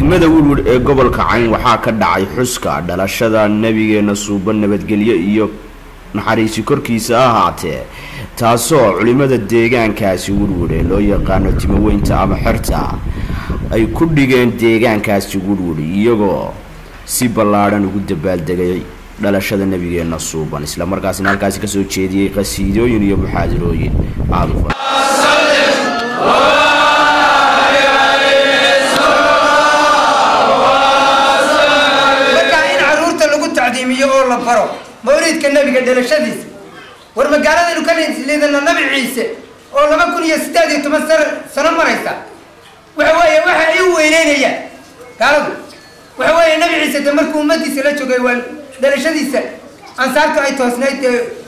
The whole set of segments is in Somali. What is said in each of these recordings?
degmada Woodward ee gobolka Cayn waxaa ka dhacay xuska dhalashada nabigeena suuban nabadgelyo iyo naxariisi korkiisa ahaatee taasoo culimada deegaankaasi Woodward ee loo yaqaan timaweynta ama xirta ay ku dhigeen deegaankaasi Woodward iyagoo si ballaaran ugu dabaaldegay dhalashada nabigeena suuban isla markaasna halkaas ka soo jeediyay qasiidooyin iyo muxaadarooyin aad u la baro mawlidka nabiga dhalashadiisa war magaalada kan leedana nabi ciise oo 2018 sano maraysa waxa ay weyneenayaan gaaladu waxa nabi ciise markuu ummadiisa la joogay wal dhalashadiisa ansaartu ay toosnayd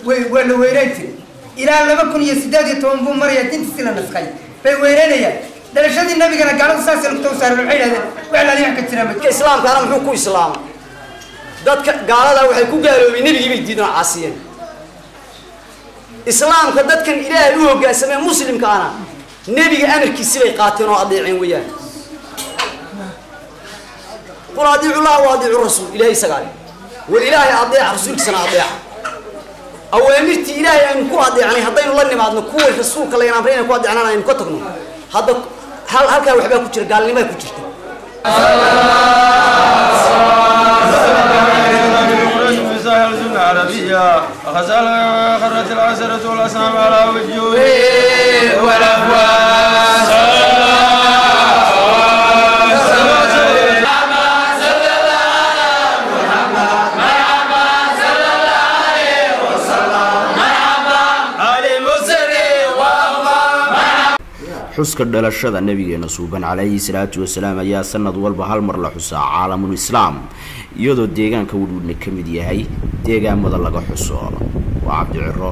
way la weynaytay ilaa 2018 buu maraya dintiisa la nasqay bay weyneenayaan dhalashadii nabigana gaaladu saas la tawsaar waxay yiraahdeen wax la leeyahay ka jira islaamkana muxuu ku islaam dadka gaalada waxay ku gaaloobay nabigii bay diidaan caasiyeen islaamka dadkan ilaahay u hoggaansamay muslimka ana nabiga amarkiisa bay qaateen oo adeeceen weeyaan quraadi allah wa adiicu rasuul ilaahay sagaal wal ilaahay adeec rasuulkiisana adeec awaamirti ilaahay aan ku adeecanay hadaynu la nimaadno kuwa rasuulka la yiraahdo ku adeecanana aynu ka tagno hadda halka waxba ku jira gaalnimo ku jirta عربية غزال خرت العسرة والأسنام على وجوه والأفواس xuska dhalashada nabigeena suuban calayhi salaatu wasalaam ayaa sanad walba hal mar la xusaa caalamul islaam iyadoo deegaanka Woodward ka mid yahay deegaamada laga xuso waa Cabdi Ciro